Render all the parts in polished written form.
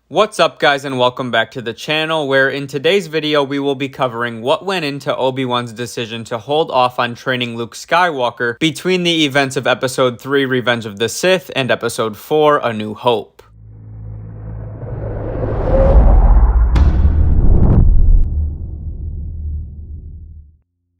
What's up guys, and welcome back to the channel, where in today's video we will be covering what went into Obi-Wan's decision to hold off on training Luke Skywalker between the events of Episode 3 Revenge of the Sith and Episode 4 A New Hope.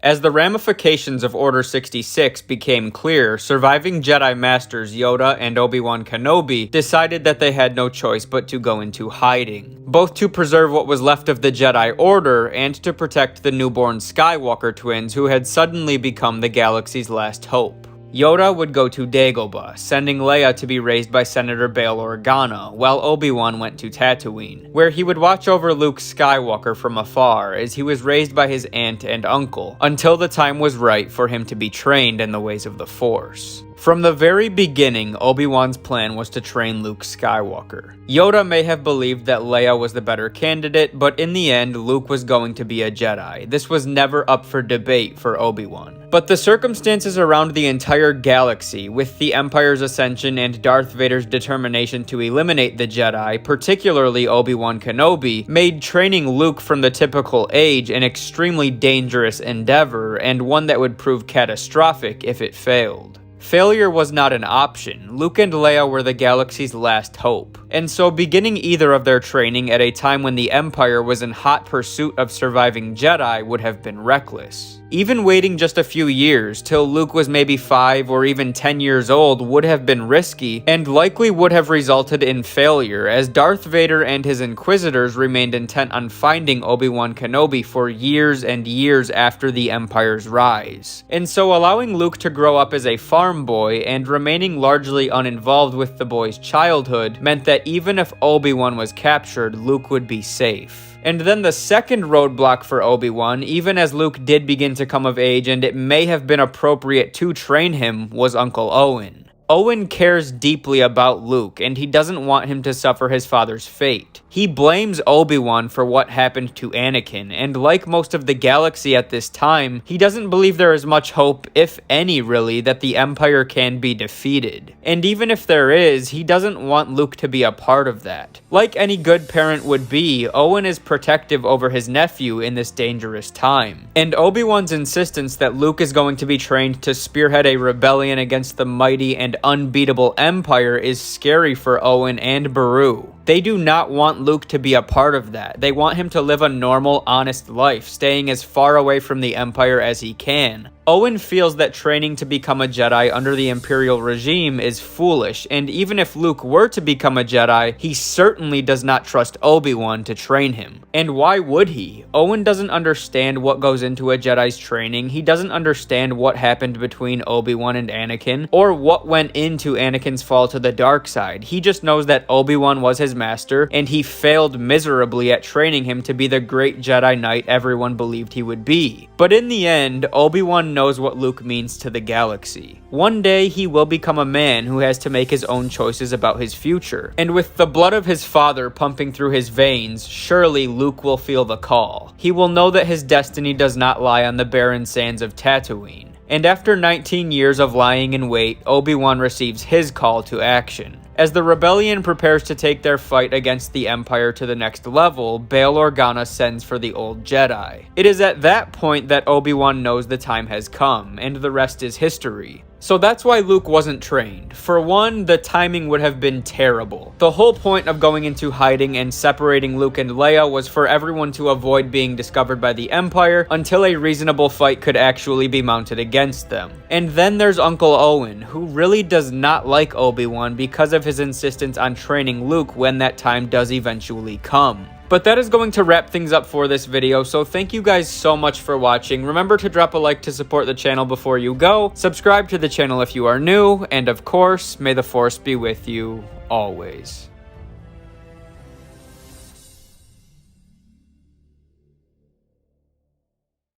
As the ramifications of Order 66 became clear, surviving Jedi Masters Yoda and Obi-Wan Kenobi decided that they had no choice but to go into hiding, both to preserve what was left of the Jedi Order and to protect the newborn Skywalker twins who had suddenly become the galaxy's last hope. Yoda would go to Dagobah, sending Leia to be raised by Senator Bail Organa, while Obi-Wan went to Tatooine, where he would watch over Luke Skywalker from afar as he was raised by his aunt and uncle, until the time was right for him to be trained in the ways of the Force. From the very beginning, Obi-Wan's plan was to train Luke Skywalker. Yoda may have believed that Leia was the better candidate, but in the end, Luke was going to be a Jedi. This was never up for debate for Obi-Wan. But the circumstances around the entire galaxy, with the Empire's ascension and Darth Vader's determination to eliminate the Jedi, particularly Obi-Wan Kenobi, made training Luke from the typical age an extremely dangerous endeavor, and one that would prove catastrophic if it failed. Failure was not an option. Luke and Leia were the galaxy's last hope, and so beginning either of their training at a time when the Empire was in hot pursuit of surviving Jedi would have been reckless. Even waiting just a few years, till Luke was maybe 5 or even 10 years old, would have been risky, and likely would have resulted in failure, as Darth Vader and his Inquisitors remained intent on finding Obi-Wan Kenobi for years and years after the Empire's rise. And so allowing Luke to grow up as a farm boy and remaining largely uninvolved with the boy's childhood meant that even if Obi-Wan was captured, Luke would be safe. And then the second roadblock for Obi-Wan, even as Luke did begin to come of age and it may have been appropriate to train him, was Uncle Owen. Owen cares deeply about Luke, and he doesn't want him to suffer his father's fate. He blames Obi-Wan for what happened to Anakin, and like most of the galaxy at this time, he doesn't believe there is much hope, if any really, that the Empire can be defeated. And even if there is, he doesn't want Luke to be a part of that. Like any good parent would be, Owen is protective over his nephew in this dangerous time. And Obi-Wan's insistence that Luke is going to be trained to spearhead a rebellion against the mighty and unbeatable Empire is scary for Owen and Beru. They do not want Luke to be a part of that. They want him to live a normal, honest life, staying as far away from the Empire as he can. Owen feels that training to become a Jedi under the Imperial regime is foolish, and even if Luke were to become a Jedi, he certainly does not trust Obi-Wan to train him. And why would he? Owen doesn't understand what goes into a Jedi's training, he doesn't understand what happened between Obi-Wan and Anakin, or what went into Anakin's fall to the dark side. He just knows that Obi-Wan was his master, and he failed miserably at training him to be the great Jedi Knight everyone believed he would be. But in the end, Obi-Wan knows what Luke means to the galaxy. One day, he will become a man who has to make his own choices about his future. And with the blood of his father pumping through his veins, surely Luke will feel the call. He will know that his destiny does not lie on the barren sands of Tatooine. And after 19 years of lying in wait, Obi-Wan receives his call to action. As the rebellion prepares to take their fight against the Empire to the next level, Bail Organa sends for the old Jedi. It is at that point that Obi-Wan knows the time has come, and the rest is history. So that's why Luke wasn't trained. For one, the timing would have been terrible. The whole point of going into hiding and separating Luke and Leia was for everyone to avoid being discovered by the Empire until a reasonable fight could actually be mounted against them. And then there's Uncle Owen, who really does not like Obi-Wan because of his insistence on training Luke when that time does eventually come. But that is going to wrap things up for this video, so thank you guys so much for watching. Remember to drop a like to support the channel before you go, subscribe to the channel if you are new, and of course, may the Force be with you always.